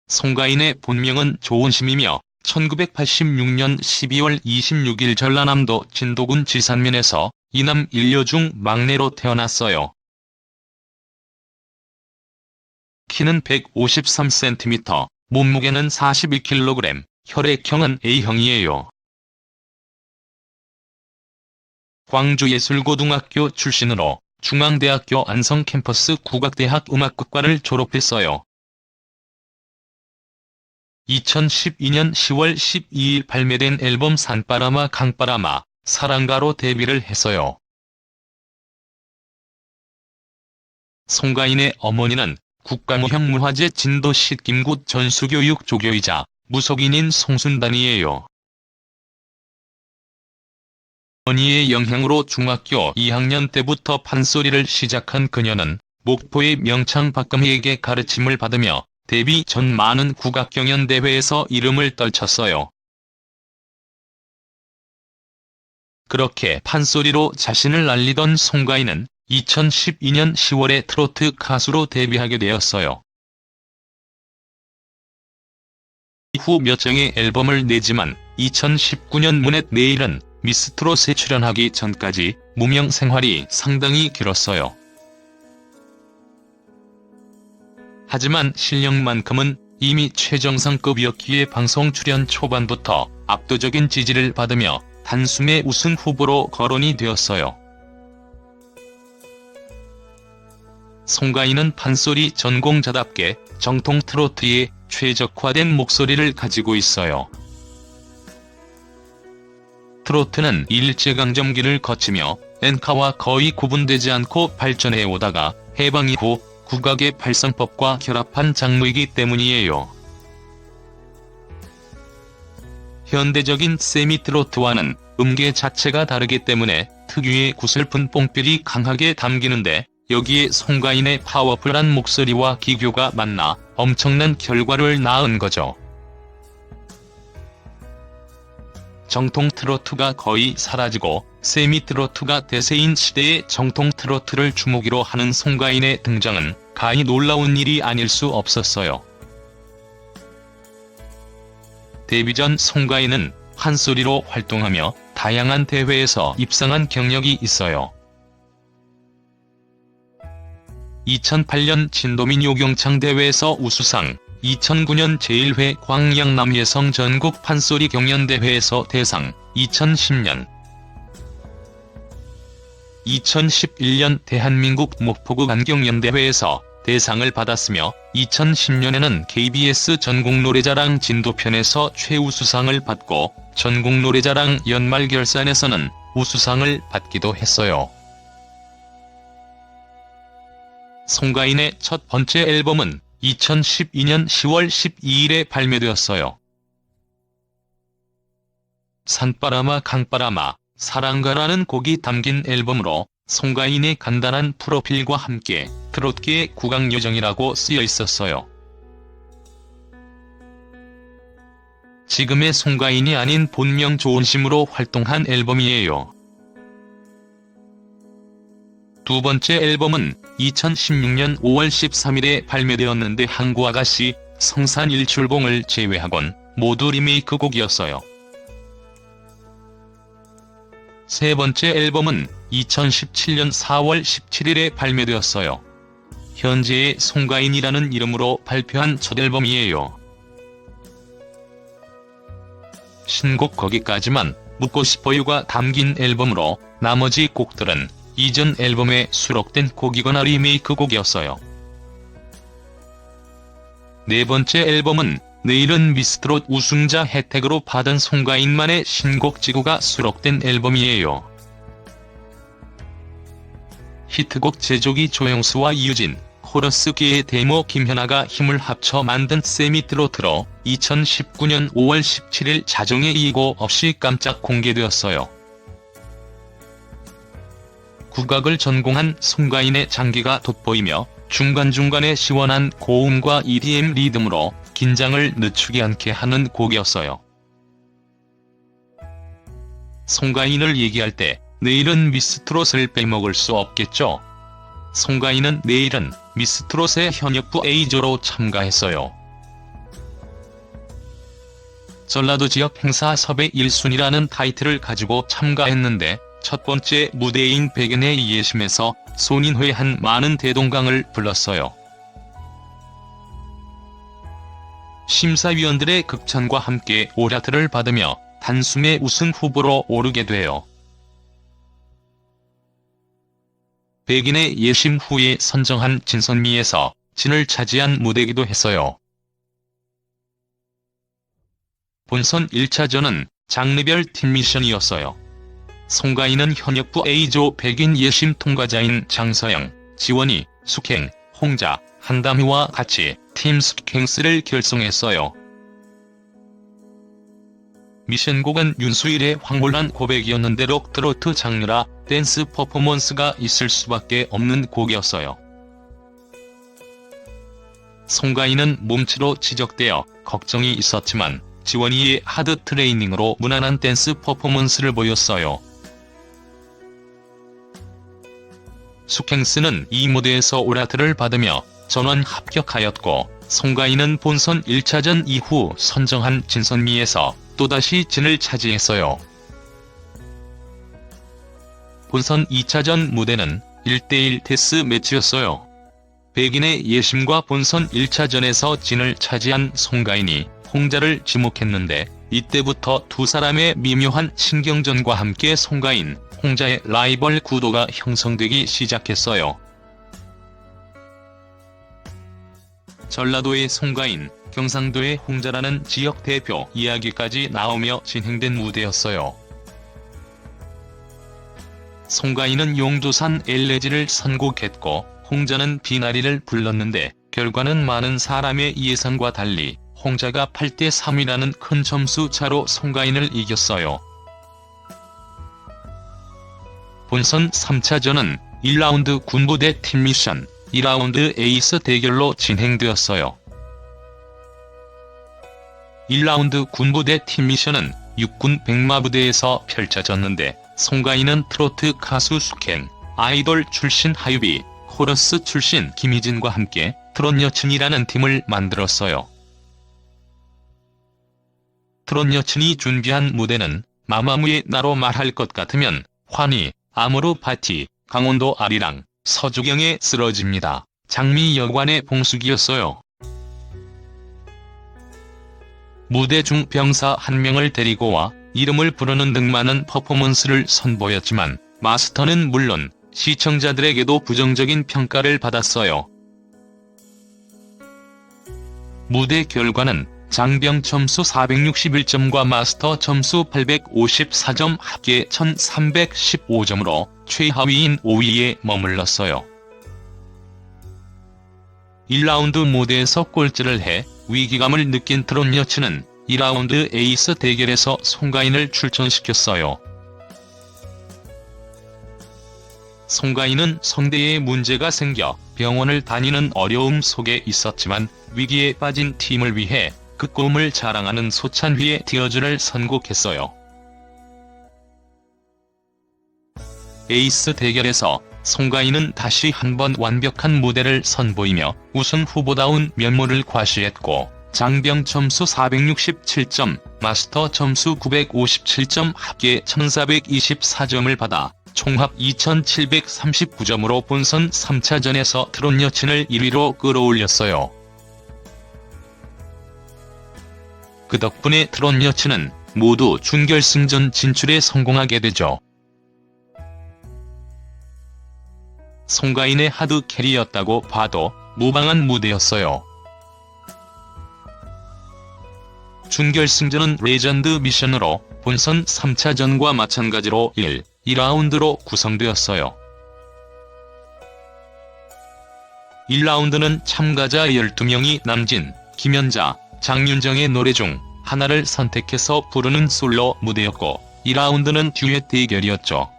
송가인의 본명은 조은심이며 1986년 12월 26일 전라남도 진도군 지산면에서 이남 일녀 중 막내로 태어났어요. 키는 153cm, 몸무게는 41kg, 혈액형은 A형이에요. 광주예술고등학교 출신으로 중앙대학교 안성캠퍼스 국악대학 음악극과를 졸업했어요. 2012년 10월 12일 발매된 앨범 산바라마 강바라마, 사랑가로 데뷔를 했어요. 송가인의 어머니는 국가무형문화재 진도시 김구 전수교육 조교이자 무속인인 송순단이에요. 어머니의 영향으로 중학교 2학년 때부터 판소리를 시작한 그녀는 목포의 명창 박금희에게 가르침을 받으며 데뷔 전 많은 국악경연대회에서 이름을 떨쳤어요. 그렇게 판소리로 자신을 알리던 송가인은 2012년 10월에 트로트 가수로 데뷔하게 되었어요. 이후 몇 장의 앨범을 내지만 2019년 문의 내일은 미스트롯에 출연하기 전까지 무명 생활이 상당히 길었어요. 하지만 실력만큼은 이미 최정상급이었기에 방송 출연 초반부터 압도적인 지지를 받으며 단숨에 우승 후보로 거론이 되었어요. 송가인은 판소리 전공자답게 정통 트로트에 최적화된 목소리를 가지고 있어요. 트로트는 일제강점기를 거치며 엔카와 거의 구분되지 않고 발전해 오다가 해방 이후 국악의 발성법과 결합한 장르이기 때문이에요. 현대적인 세미트로트와는 음계 자체가 다르기 때문에 특유의 구슬픈 뽕필이 강하게 담기는데 여기에 송가인의 파워풀한 목소리와 기교가 만나 엄청난 결과를 낳은 거죠. 정통 트로트가 거의 사라지고 세미트로트가 대세인 시대의 정통 트로트를 주목으로 하는 송가인의 등장은 가히 놀라운 일이 아닐 수 없었어요. 데뷔 전 송가인은 판소리로 활동하며 다양한 대회에서 입상한 경력이 있어요. 2008년 진도민요경창 대회에서 우수상, 2009년 제1회 광양남예성 전국 판소리 경연대회에서 대상, 2010년 2011년 대한민국 목포구 안경연대회에서 대상을 받았으며 2010년에는 KBS 전국노래자랑 진도편에서 최우수상을 받고 전국노래자랑 연말결산에서는 우수상을 받기도 했어요. 송가인의 첫 번째 앨범은 2012년 10월 12일에 발매되었어요. 산바라마 강바라마, 사랑가라는 곡이 담긴 앨범으로 송가인의 간단한 프로필과 함께 트로트계의 국악요정이라고 쓰여 있었어요. 지금의 송가인이 아닌 본명 조은심으로 활동한 앨범이에요. 두 번째 앨범은 2016년 5월 13일에 발매되었는데 항구아가씨, 성산일출봉을 제외하곤 모두 리메이크 곡이었어요. 세 번째 앨범은 2017년 4월 17일에 발매되었어요. 현재의 송가인이라는 이름으로 발표한 첫 앨범이에요. 신곡 거기까지만 묻고 싶어요가 담긴 앨범으로 나머지 곡들은 이전 앨범에 수록된 곡이거나 리메이크 곡이었어요. 네 번째 앨범은 내일은 미스트롯 우승자 혜택으로 받은 송가인만의 신곡 지구가 수록된 앨범이에요. 히트곡 제조기 조영수와 이유진, 코러스계의 데모 김현아가 힘을 합쳐 만든 세미트로트로 2019년 5월 17일 자정에 예고 없이 깜짝 공개되었어요. 국악을 전공한 송가인의 장기가 돋보이며 중간중간에 시원한 고음과 EDM 리듬으로 긴장을 늦추지 않게 하는 곡이었어요. 송가인을 얘기할 때 내일은 미스트롯을 빼먹을 수 없겠죠. 송가인은 내일은 미스트롯의 현역부 A조로 참가했어요. 전라도 지역 행사 섭외 1순위라는 타이틀을 가지고 참가했는데 첫 번째 무대인 백연의 예심에서 손인회한 많은 대동강을 불렀어요. 심사위원들의 극찬과 함께 오라트를 받으며 단숨에 우승 후보로 오르게 돼요. 백인의 예심 후에 선정한 진선미에서 진을 차지한 무대이기도 했어요. 본선 1차전은 장르별 팀 미션이었어요. 송가인은 현역부 A조 백인 예심 통과자인 장서영, 지원이, 숙행, 홍자, 한담희와 같이 팀 숙행스를 결성했어요. 미션곡은 윤수일의 황홀한 고백이었는데 록 트로트 장르라 댄스 퍼포먼스가 있을 수밖에 없는 곡이었어요. 송가인은 몸치로 지적되어 걱정이 있었지만 지원이의 하드 트레이닝으로 무난한 댄스 퍼포먼스를 보였어요. 숙행스는 이 무대에서 오라트를 받으며 전원 합격하였고 송가인은 본선 1차전 이후 선정한 진선미에서 또다시 진을 차지했어요. 본선 2차전 무대는 1대1 데스 매치였어요. 백인의 예심과 본선 1차전에서 진을 차지한 송가인이 홍자를 지목했는데 이때부터 두 사람의 미묘한 신경전과 함께 송가인, 홍자의 라이벌 구도가 형성되기 시작했어요. 전라도의 송가인, 경상도의 홍자라는 지역 대표 이야기까지 나오며 진행된 무대였어요. 송가인은 용조산 엘레지를 선곡했고 홍자는 비나리를 불렀는데 결과는 많은 사람의 예상과 달리 홍자가 8대 3이라는 큰 점수 차로 송가인을 이겼어요. 본선 3차전은 1라운드 군부대 팀 미션, 2라운드 에이스 대결로 진행되었어요. 1라운드 군부대 팀 미션은 육군 백마부대에서 펼쳐졌는데 송가인은 트로트 가수 숙행, 아이돌 출신 하유비, 코러스 출신 김희진과 함께 트롯 여친이라는 팀을 만들었어요. 트롯 여친이 준비한 무대는 마마무의 나로 말할 것 같으면, 환희, 아모르 파티, 강원도 아리랑, 서주경의 쓰러집니다. 장미 여관의 봉숙이었어요. 무대 중 병사 한 명을 데리고 와 이름을 부르는 등 많은 퍼포먼스를 선보였지만 마스터는 물론 시청자들에게도 부정적인 평가를 받았어요. 무대 결과는 장병 점수 461점과 마스터 점수 854점 합계 1315점으로 최하위인 5위에 머물렀어요. 1라운드 무대에서 꼴찌를 해 위기감을 느낀 트롯 여친은 2라운드 에이스 대결에서 송가인을 출전시켰어요. 송가인은 성대에 문제가 생겨 병원을 다니는 어려움 속에 있었지만 위기에 빠진 팀을 위해 그 꿈을 자랑하는 소찬휘의 디어즈를 선곡했어요. 에이스 대결에서 송가인은 다시 한번 완벽한 무대를 선보이며 우승 후보다운 면모를 과시했고 장병 점수 467점, 마스터 점수 957점 합계 1424점을 받아 총합 2739점으로 본선 3차전에서 트롯 여친을 1위로 끌어올렸어요. 그 덕분에 트롯 여친은 모두 준결승전 진출에 성공하게 되죠. 송가인의 하드 캐리였다고 봐도 무방한 무대였어요. 준결승전은 레전드 미션으로 본선 3차전과 마찬가지로 1, 2라운드로 구성되었어요. 1라운드는 참가자 12명이 남진, 김연자, 장윤정의 노래 중 하나를 선택해서 부르는 솔로 무대였고 2라운드는 듀엣 대결이었죠.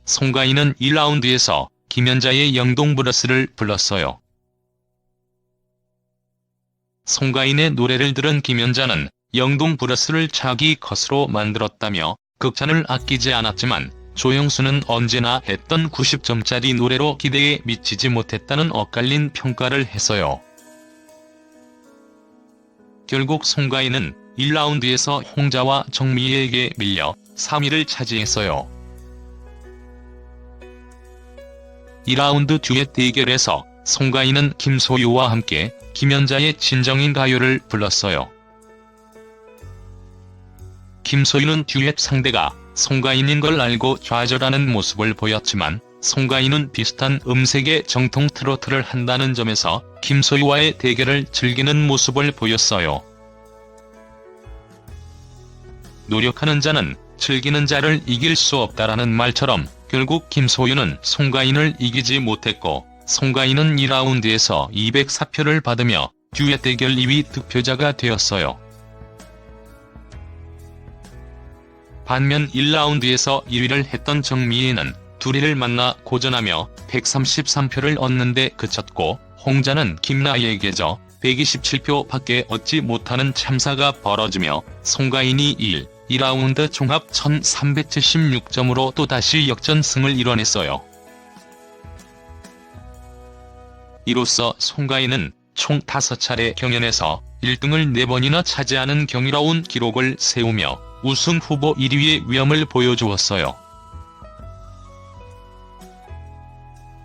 송가인은 1라운드에서 김연자의 영동브러스를 불렀어요. 송가인의 노래를 들은 김연자는 영동브러스를 자기 것으로 만들었다며 극찬을 아끼지 않았지만 조영수는 언제나 했던 90점짜리 노래로 기대에 미치지 못했다는 엇갈린 평가를 했어요. 결국 송가인은 1라운드에서 홍자와 정미애에게 밀려 3위를 차지했어요. 2라운드 듀엣 대결에서 송가인은 김소유와 함께 김연자의 진정인 가요를 불렀어요. 김소유는 듀엣 상대가 송가인인 걸 알고 좌절하는 모습을 보였지만 송가인은 비슷한 음색의 정통 트로트를 한다는 점에서 김소유와의 대결을 즐기는 모습을 보였어요. 노력하는 자는 즐기는 자를 이길 수 없다라는 말처럼 결국 김소유는 송가인을 이기지 못했고 송가인은 2라운드에서 204표를 받으며 듀엣 대결 2위 득표자가 되었어요. 반면 1라운드에서 1위를 했던 정미애는 둘이를 만나 고전하며 133표를 얻는데 그쳤고 홍자는 김나희에게 져 127표밖에 얻지 못하는 참사가 벌어지며 송가인이 2라운드 종합 1376점으로 또다시 역전승을 이뤄냈어요. 이로써 송가인은 총 5차례 경연에서 1등을 4번이나 차지하는 경이로운 기록을 세우며 우승 후보 1위의 위엄을 보여주었어요.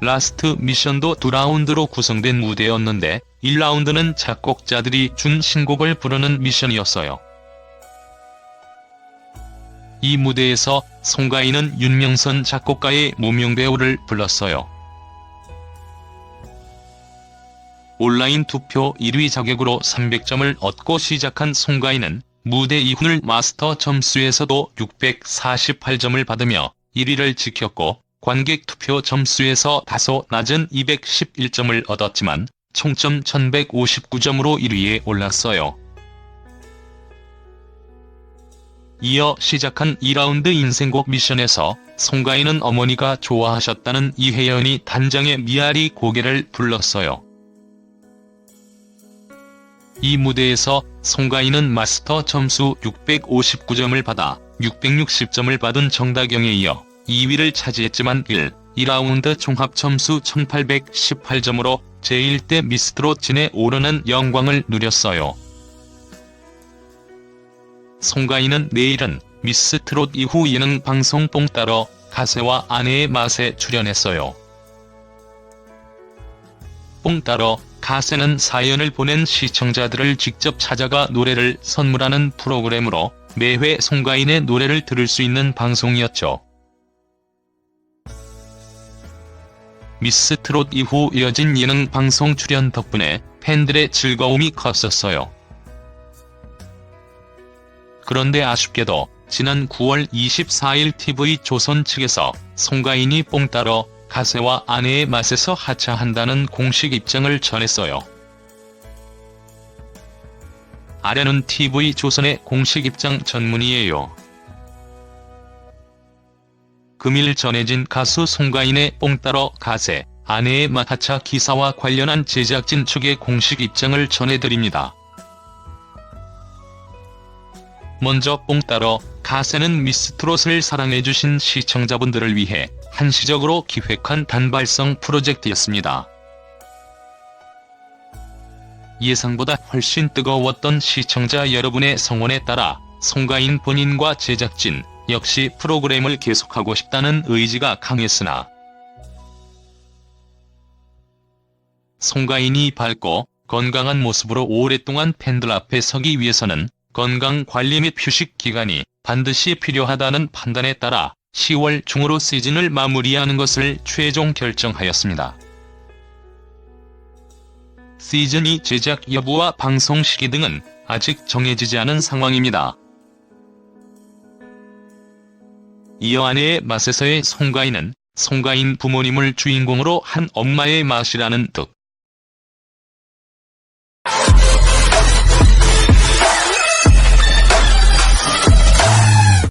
라스트 미션도 2라운드로 구성된 무대였는데 1라운드는 작곡자들이 준 신곡을 부르는 미션이었어요. 이 무대에서 송가인은 윤명선 작곡가의 무명배우를 불렀어요. 온라인 투표 1위 자격으로 300점을 얻고 시작한 송가인은 무대 이후를 마스터 점수에서도 648점을 받으며 1위를 지켰고 관객 투표 점수에서 다소 낮은 211점을 얻었지만 총점 1159점으로 1위에 올랐어요. 이어 시작한 2라운드 인생곡 미션에서 송가인은 어머니가 좋아하셨다는 이혜연이 단장의 미아리 고개를 불렀어요. 이 무대에서 송가인은 마스터 점수 659점을 받아 660점을 받은 정다경에 이어 2위를 차지했지만 2라운드 종합 점수 1818점으로 제1대 미스트롯 진에 오르는 영광을 누렸어요. 송가인은 내일은 미스트롯 이후 예능 방송 뽕 따러 가세와 아내의 맛에 출연했어요. 뽕 따러 가세는 사연을 보낸 시청자들을 직접 찾아가 노래를 선물하는 프로그램으로 매회 송가인의 노래를 들을 수 있는 방송이었죠. 미스트롯 이후 이어진 예능 방송 출연 덕분에 팬들의 즐거움이 컸었어요. 그런데 아쉽게도 지난 9월 24일 TV조선 측에서 송가인이 뽕 따러 가세와 아내의 맛에서 하차한다는 공식 입장을 전했어요. 아래는 TV조선의 공식 입장 전문이에요. 금일 전해진 가수 송가인의 뽕 따러 가세, 아내의 맛 하차 기사와 관련한 제작진 측의 공식 입장을 전해드립니다. 먼저 뽕 따러 가세는 미스트롯을 사랑해주신 시청자분들을 위해 한시적으로 기획한 단발성 프로젝트였습니다. 예상보다 훨씬 뜨거웠던 시청자 여러분의 성원에 따라 송가인 본인과 제작진 역시 프로그램을 계속하고 싶다는 의지가 강했으나 송가인이 밝고 건강한 모습으로 오랫동안 팬들 앞에 서기 위해서는 건강관리 및 휴식 기간이 반드시 필요하다는 판단에 따라 10월 중으로 시즌을 마무리하는 것을 최종 결정하였습니다. 시즌2 제작 여부와 방송 시기 등은 아직 정해지지 않은 상황입니다. 이어 아내의 맛에서의 송가인은 송가인 부모님을 주인공으로 한 엄마의 맛이라는 듯